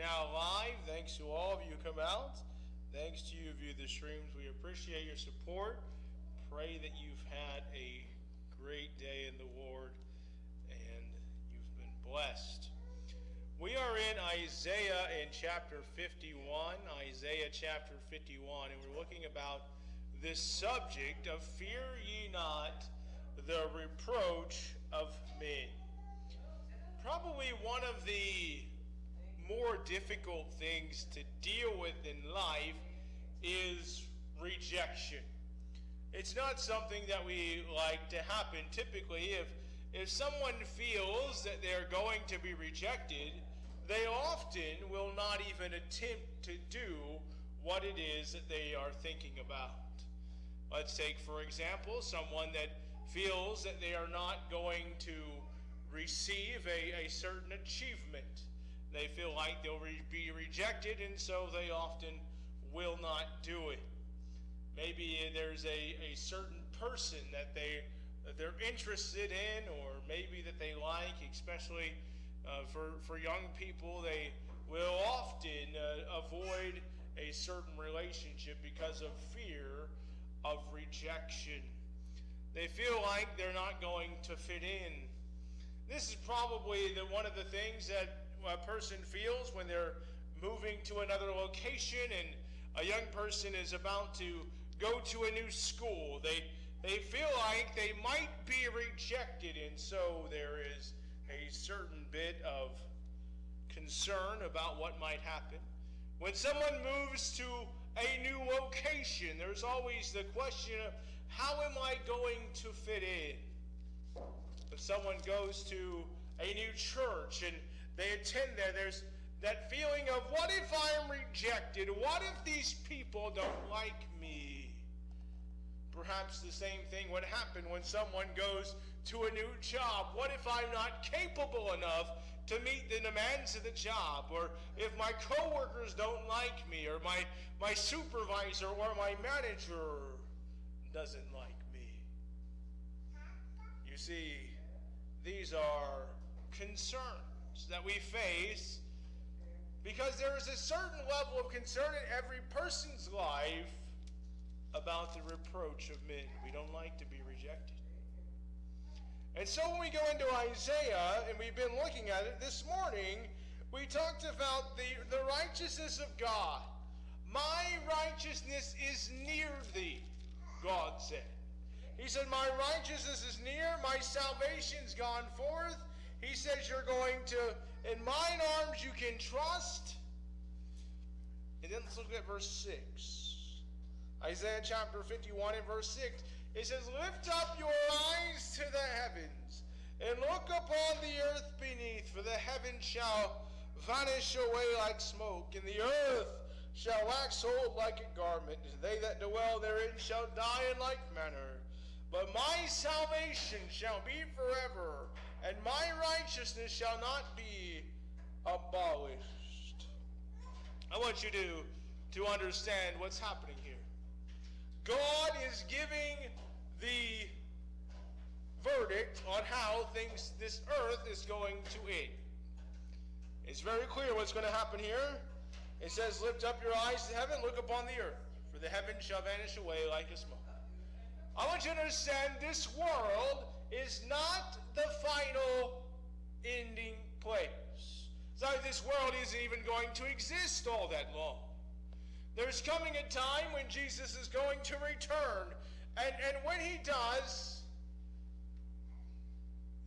now live. Thanks to all of you who come out. Thanks to you who view the streams. We appreciate your support. Pray that you've had a great day in the Lord and you've been blessed. We are in Isaiah in chapter 51, Isaiah chapter 51, and we're looking about this subject of fear ye not the reproach of men. Probably one of the more difficult things to deal with in life is rejection. It's not something that we like to happen. Typically, if someone feels that they're going to be rejected, they often will not even attempt to do what it is that they are thinking about. Let's take, for example, someone that feels that they are not going to receive a certain achievement. They feel like they'll be rejected, and so they often will not do it. Maybe there's a certain person that they're interested in, or maybe that they like, especially for young people. They will often avoid a certain relationship because of fear of rejection. They feel like they're not going to fit in. This is probably one of the things that a person feels when they're moving to another location and a young person is about to go to a new school. They feel like they might be rejected, and so there is a certain bit of concern about what might happen. When someone moves to a new location, there's always the question of, how am I going to fit in? When someone goes to a new church and they attend there, there's that feeling of, what if I'm rejected? What if these people don't like me? Perhaps the same thing would happen when someone goes to a new job. What if I'm not capable enough to meet the demands of the job? Or if my coworkers don't like me, or my supervisor or my manager doesn't like me? You see, these are concerns that we face because there is a certain level of concern in every person's life about the reproach of men. We don't like to be rejected. And so when we go into Isaiah, and we've been looking at it this morning, we talked about the righteousness of God. My righteousness is near thee, God said. He said, my righteousness is near, my salvation's gone forth. He says you're going to, in mine arms you can trust. And then let's look at verse 6. Isaiah chapter 51 and verse 6. It says, lift up your eyes to the heavens, and look upon the earth beneath, for the heavens shall vanish away like smoke, and the earth shall wax old like a garment, and they that dwell therein shall die in like manner. But my salvation shall be forever, and my righteousness shall not be abolished. I want you to understand what's happening here. God is giving the verdict on how this earth is going to end. It's very clear what's going to happen here. It says, lift up your eyes to heaven, look upon the earth, for the heavens shall vanish away like a smoke. I want you to understand this world is not the final ending place. So this world isn't even going to exist all that long. There's coming a time when Jesus is going to return, and when he does,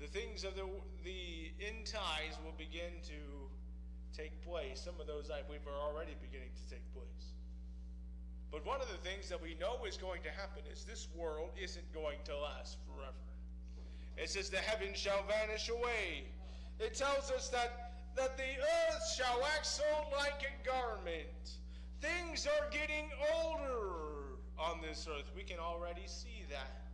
the things of the end times will begin to take place. Some of those I believe are already beginning to take place. But one of the things that we know is going to happen is this world isn't going to last forever. It says the heavens shall vanish away. It tells us that the earth shall wax old like a garment. Things are getting older on this earth. We can already see that.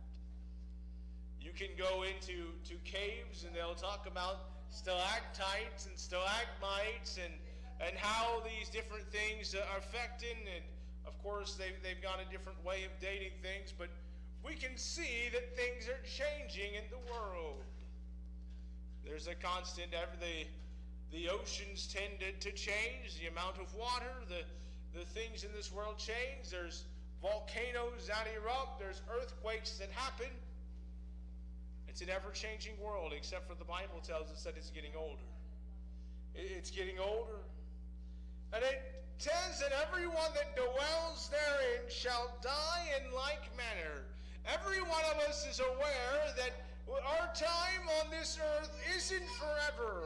You can go into caves and they'll talk about stalactites and stalagmites and how these different things are affecting. And of course, they've got a different way of dating things, but we can see that things are changing in the world. There's a constant, the The oceans tend to change, the amount of water, the things in this world change. There's volcanoes that erupt, there's earthquakes that happen. It's an ever-changing world, except for the Bible tells us that it's getting older. It's getting older. And it says that everyone that dwells therein shall die in like manner. Every one of us is aware that our time on this earth isn't forever.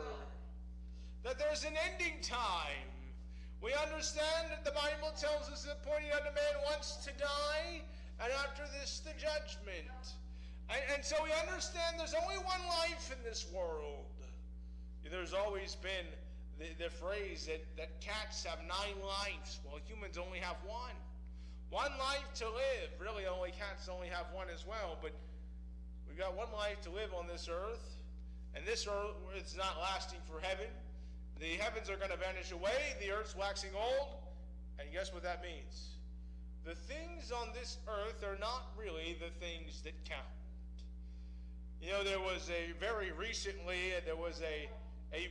That there's an ending time. We understand that the Bible tells us that appointed unto man once to die, and after this the judgment. And so we understand there's only one life in this world. There's always been the phrase that cats have 9 lives. Well, humans only have one. One life to live. Really, only cats only have one as well. But we've got one life to live on this earth. And this earth is not lasting for heaven. The heavens are going to vanish away. The earth's waxing old. And guess what that means? The things on this earth are not really the things that count. You know, there was a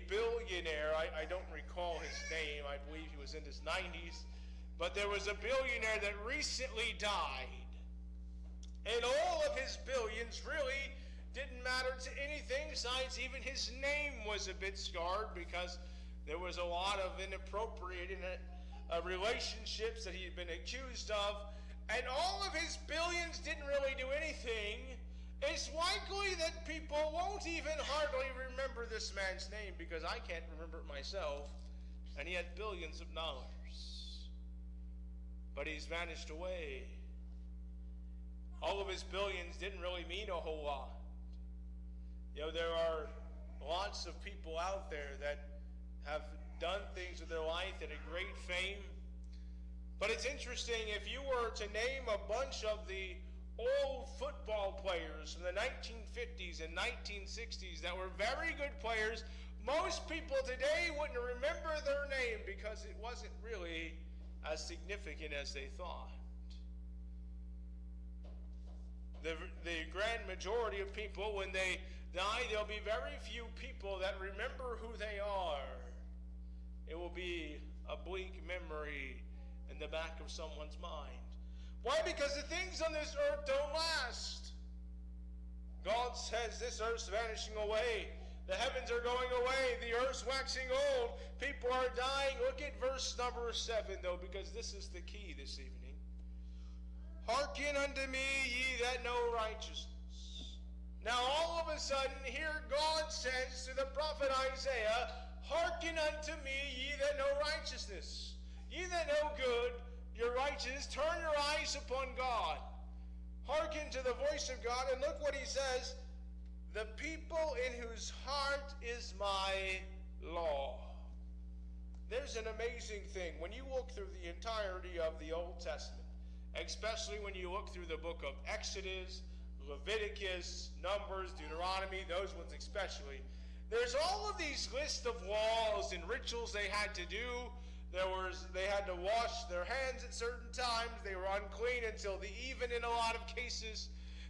billionaire, I don't recall his name, I believe he was in his 90s, but there was a billionaire that recently died. And all of his billions really didn't matter to anything, besides even his name was a bit scarred because there was a lot of inappropriate relationships that he had been accused of, and all of his billions didn't really do anything. It's likely that people won't even hardly remember this man's name because I can't remember it myself, and he had billions of dollars. But he's vanished away. All of his billions didn't really mean a whole lot. You know, there are lots of people out there that have done things with their life at a great fame. But it's interesting, if you were to name a bunch of the old football players from the 1950s and 1960s that were very good players, most people today wouldn't remember their name because it wasn't really as significant as they thought. The grand majority of people, when they die, there'll be very few people that remember who they are. It will be a bleak memory in the back of someone's mind. Why? Because the things on this earth don't last. God says this earth's vanishing away. The heavens are going away. The earth's waxing old. People are dying. Look at verse number 7, though, because this is the key this evening. Hearken unto me, ye that know righteousness. Now all of a sudden, here God says to the prophet Isaiah, hearken unto me, ye that know righteousness. Ye that know good, you're righteous, turn your eyes upon God. Hearken to the voice of God, and look what he says. The people in whose heart is my law. There's an amazing thing. When you look through the entirety of the Old Testament, especially when you look through the book of Exodus, Leviticus, Numbers, Deuteronomy, those ones especially, there's all of these lists of laws and rituals they had to do. They had to wash their hands at certain times. They were unclean until the even in a lot of cases.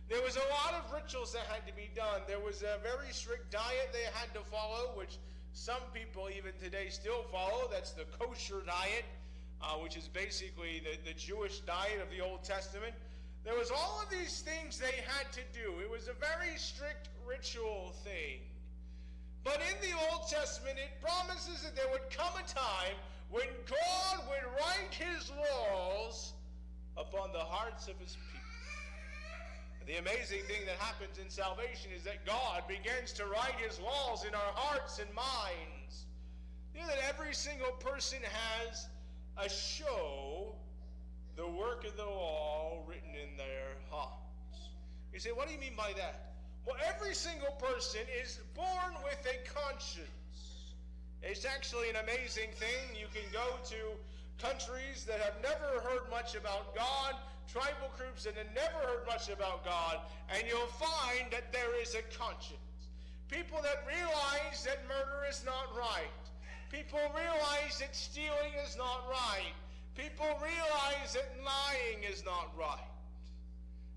There was a lot of rituals that had to be done. There was a very strict diet they had to follow, which some people even today still follow. That's the kosher diet, which is basically the Jewish diet of the Old Testament. There was all of these things they had to do. It was a very strict ritual thing. But in the Old Testament, it promises that there would come a time when God would write his laws upon the hearts of his people. The amazing thing that happens in salvation is that God begins to write his laws in our hearts and minds. You know that every single person has a show, the work of the law written in their hearts. You say, what do you mean by that? Well, every single person is born with a conscience. It's actually an amazing thing. You can go to countries that have never heard much about God, tribal groups that have never heard much about God, and you'll find that there is a conscience. People that realize that murder is not right. People realize that stealing is not right. People realize that lying is not right.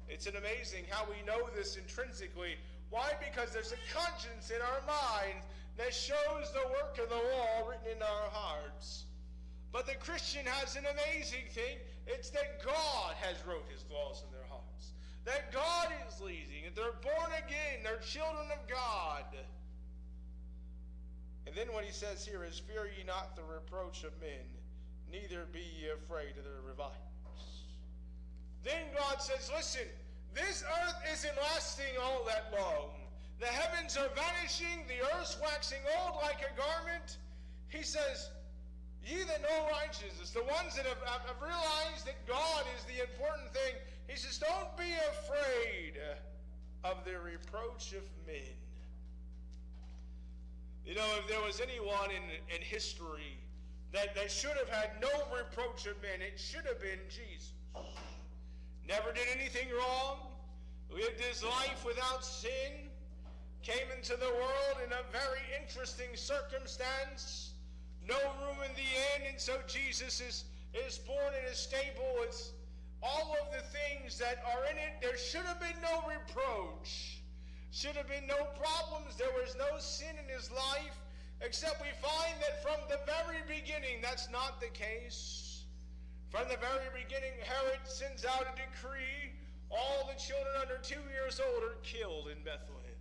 It's an amazing how we know this intrinsically. Why? Because there's a conscience in our minds that shows the work of the law in our hearts. But the Christian has an amazing thing. It's that God has wrote his laws in their hearts. That God is leading. That they're born again. They're children of God. And then what he says here is, fear ye not the reproach of men, neither be ye afraid of their revilers. Then God says, listen, this earth isn't lasting all that long. The heavens are vanishing, the earth's waxing old like a garment. He says, ye that know righteousness, the ones that have realized that God is the important thing, he says, don't be afraid of the reproach of men. You know, if there was anyone in history that should have had no reproach of men, it should have been Jesus. Never did anything wrong, lived his life without sin, came into the world in a very interesting circumstance, no room in the inn, and so Jesus is born in a stable. It's all of the things that are in it. There should have been no reproach. Should have been no problems. There was no sin in his life, except we find that from the very beginning, that's not the case. From the very beginning, Herod sends out a decree. All the children under 2 years old are killed in Bethlehem,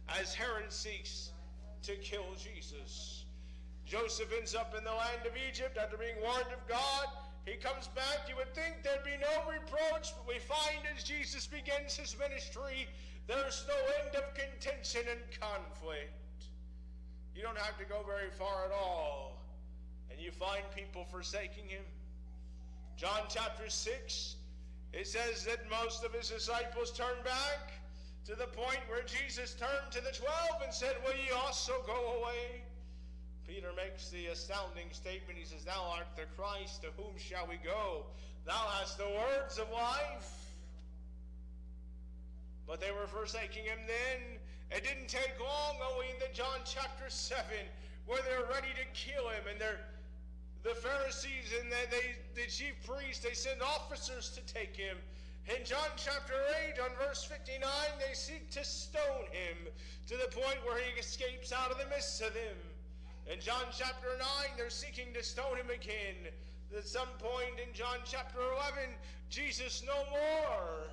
as Herod seeks to kill Jesus. Joseph ends up in the land of Egypt after being warned of God. He comes back. You would think there'd be no reproach, but we find as Jesus begins his ministry, there's no end of contention and conflict. You don't have to go very far at all, and you find people forsaking him. John chapter 6, it says that most of his disciples turned back, to the point where Jesus turned to the 12 and said, will ye also go away? Peter makes the astounding statement. He says, thou art the Christ, to whom shall we go? Thou hast the words of life. But they were forsaking him then. It didn't take long, only in John chapter 7, where they're ready to kill him, and the Pharisees and the chief priests, they send officers to take him. In John chapter 8, on verse 59, they seek to stone him to the point where he escapes out of the midst of them. In John chapter 9, they're seeking to stone him again. At some point in John chapter 11, Jesus no more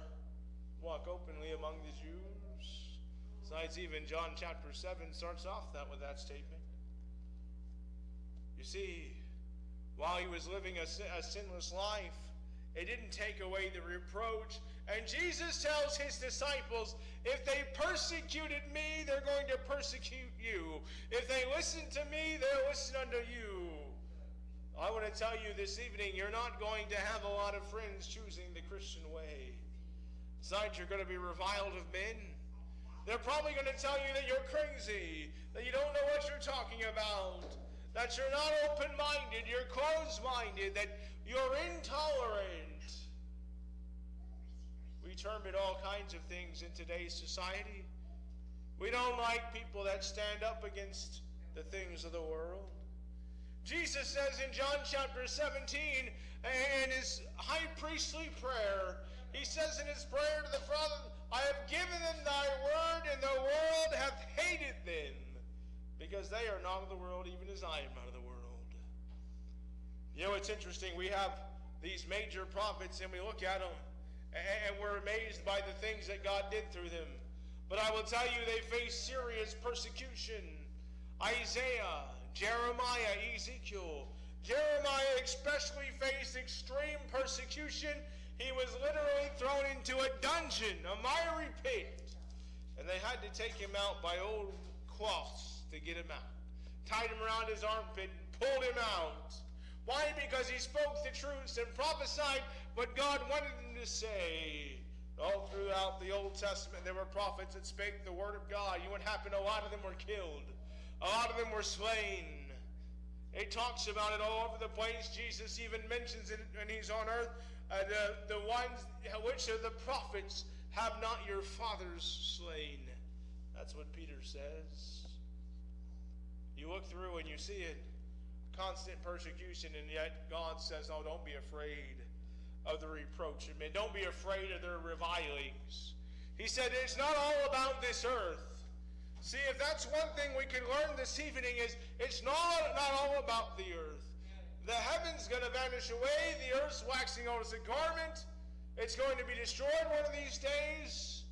walk openly among the Jews. Besides, even John chapter 7 starts off with that statement. You see, while he was living a sinless life, it didn't take away the reproach. And Jesus tells his disciples, if they persecuted me, they're going to persecute you. If they listen to me, they'll listen unto you. I want to tell you this evening, you're not going to have a lot of friends choosing the Christian way. Besides, you're going to be reviled of men. They're probably going to tell you that you're crazy, that you don't know what you're talking about, that you're not open-minded, you're closed-minded, that you're intolerant. We term it all kinds of things in today's society. We don't like people that stand up against the things of the world. Jesus says in John chapter 17, in his high priestly prayer, he says in his prayer to the Father, I have given them thy word, and the world hath hated them, because they are not of the world, even as I am not of the world. You know, it's interesting. We have these major prophets, and we look at them, and we're amazed by the things that God did through them. But I will tell you, they faced serious persecution. Isaiah, Jeremiah, Ezekiel. Jeremiah especially faced extreme persecution. He was literally thrown into a dungeon, a miry pit. And they had to take him out by old cloths to get him out. Tied him around his armpit, pulled him out. Why? Because he spoke the truths and prophesied what God wanted him to say. All throughout the Old Testament, there were prophets that spake the word of God. You know what happened? A lot of them were killed. A lot of them were slain. It talks about it all over the place. Jesus even mentions it when he's on earth. The ones, which of the prophets have not your fathers slain? That's what Peter says. You look through and you see it. Constant persecution, and yet God says, oh, don't be afraid of the reproach of men. Don't be afraid of their revilings. He said, it's not all about this earth. See, if that's one thing we can learn this evening is it's not all about the earth. The heaven's going to vanish away. The earth's waxing old as a garment. It's going to be destroyed one of these days.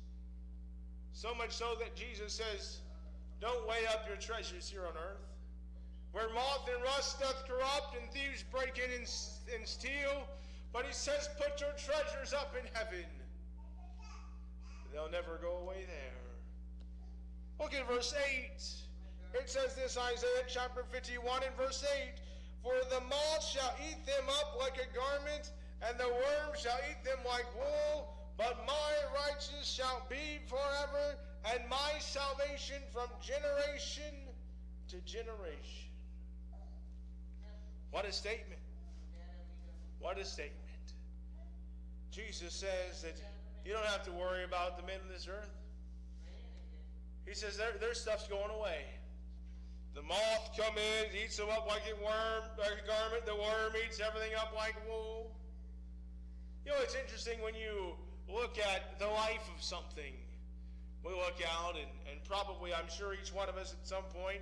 So much so that Jesus says, don't weigh up your treasures here on earth, where moth and rust doth corrupt and thieves break in and steal. But he says, put your treasures up in heaven. They'll never go away there. Look at verse 8. It says this, Isaiah chapter 51 and verse 8. For the moth shall eat them up like a garment, and the worm shall eat them like wool. But my righteousness shall be forever, and my salvation from generation to generation. What a statement. What a statement. Jesus says that you don't have to worry about the men of this earth. He says their stuff's going away. The moth comes in, eats them up like a garment. The worm eats everything up like wool. You know, it's interesting when you look at the life of something. We look out and probably, I'm sure each one of us at some point,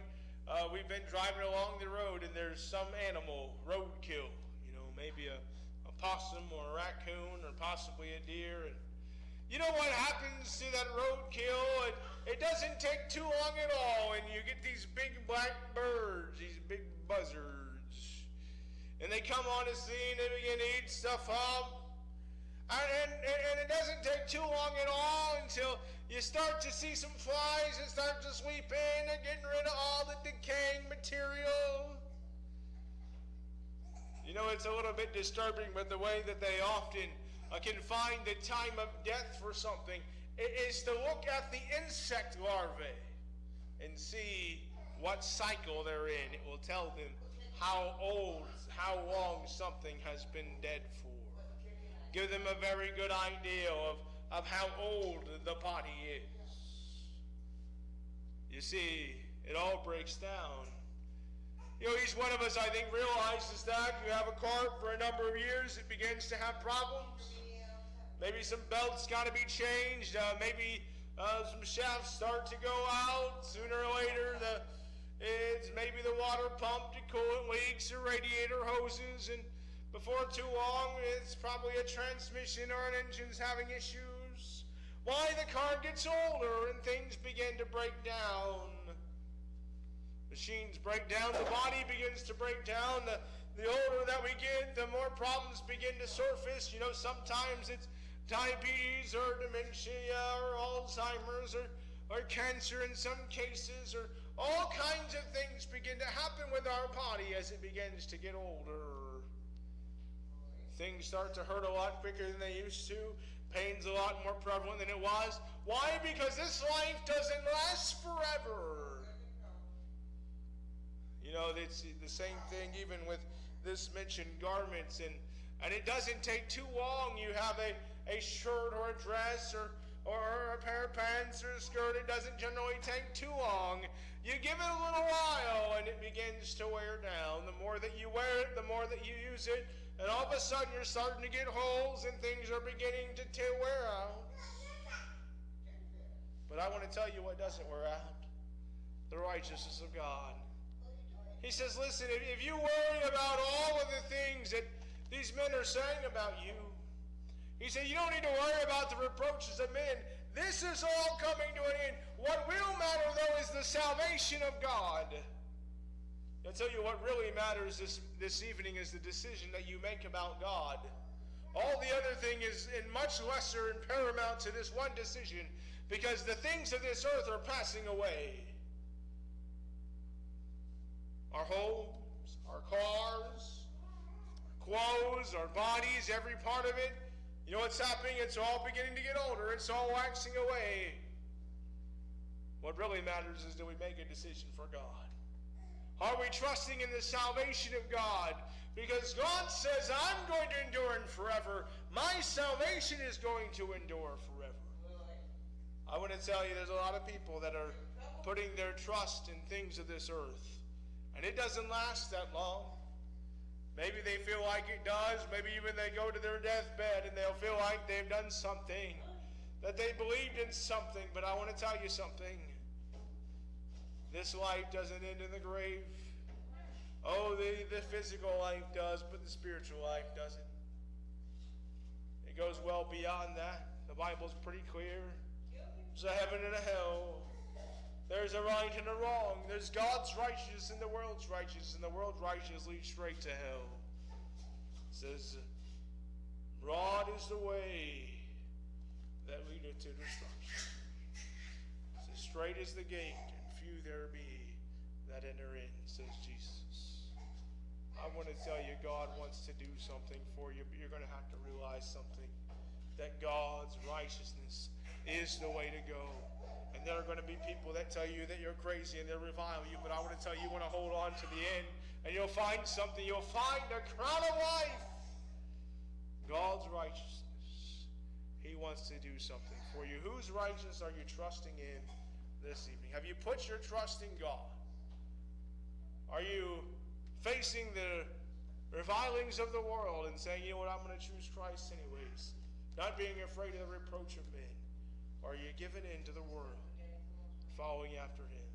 we've been driving along the road and there's some animal, roadkill. You know, maybe a possum or a raccoon or possibly a deer. And you know what happens to that roadkill? It doesn't take too long at all, and you get these big black birds, these big buzzards, and they come on the scene, they begin to eat stuff up, and it doesn't take too long at all until you start to see some flies that start to sweep in and getting rid of all the decaying material. You know, it's a little bit disturbing, but the way that they often can find the time of death for something is to look at the insect larvae and see what cycle they're in. It will tell them how long something has been dead for. Give them a very good idea of how old the body is. You see, it all breaks down. You know, each one of us, I think, realizes that you have a car for a number of years, it begins to have problems. Maybe some belts got to be changed. Maybe some shafts start to go out. Sooner or later, it's maybe the water pump, the coolant leaks, or radiator hoses, and before too long, it's probably a transmission or an engine's having issues. Why? The car gets older and things begin to break down. Machines break down. The body begins to break down. The older that we get, the more problems begin to surface. You know, sometimes it's diabetes or dementia or Alzheimer's or cancer in some cases, or all kinds of things begin to happen with our body as it begins to get older. Things start to hurt a lot quicker than they used to. Pain's a lot more prevalent than it was. Why? Because this life doesn't last forever. You know, it's the same thing even with this mentioned garments, and it doesn't take too long. You have a shirt or a dress or a pair of pants or a skirt. It doesn't generally take too long. You give it a little while and it begins to wear down. The more that you wear it, the more that you use it, and all of a sudden you're starting to get holes and things are beginning to wear out. But I want to tell you what doesn't wear out: the righteousness of God. He says, listen, if you worry about all of the things that these men are saying about you, he said, you don't need to worry about the reproaches of men. This is all coming to an end. What will matter, though, is the salvation of God. I'll tell you what really matters this evening is the decision that you make about God. All the other thing is in much lesser and paramount to this one decision, because the things of this earth are passing away. Our homes, our cars, our clothes, our bodies, every part of it. You know what's happening? It's all beginning to get older. It's all waxing away. What really matters is, do we make a decision for God? Are we trusting in the salvation of God? Because God says, I'm going to endure forever. My salvation is going to endure forever. I want to tell you, there's a lot of people that are putting their trust in things of this earth. And it doesn't last that long. Maybe they feel like it does. Maybe even they go to their deathbed and they'll feel like they've done something, that they believed in something. But I want to tell you something. This life doesn't end in the grave. Oh, the physical life does, but the spiritual life doesn't. It goes well beyond that. The Bible's pretty clear. There's a heaven and a hell. There's a right and a wrong. There's God's righteous and the world's righteous, and the world's righteous leads straight to hell. It says, broad is the way that leadeth to destruction. It says, straight is the gate, and few there be that enter in, says Jesus. I want to tell you, God wants to do something for you, but you're going to have to realize something, that God's righteousness is the way to go. And there are going to be people that tell you that you're crazy and they'll revile you, but I want to tell you, you want to hold on to the end, and you'll find something. You'll find a crown of life. God's righteousness. He wants to do something for you. Whose righteousness are you trusting in this evening? Have you put your trust in God? Are you facing the revilings of the world and saying, you know what, I'm going to choose Christ anyways, not being afraid of the reproach of men? Or are you giving in to the world, following after him?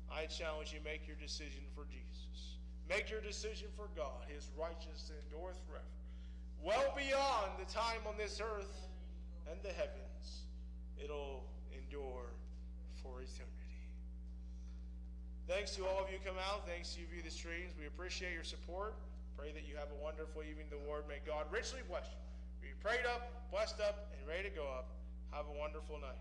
I challenge you, make your decision for Jesus. Make your decision for God. His righteousness endureth forever, well beyond the time on this earth and the heavens. It'll endure for eternity. Thanks to all of you who come out. Thanks to you who view the streams. We appreciate your support. Pray that you have a wonderful evening. The Lord may God richly bless you. Be prayed up, blessed up, and ready to go up. Have a wonderful night.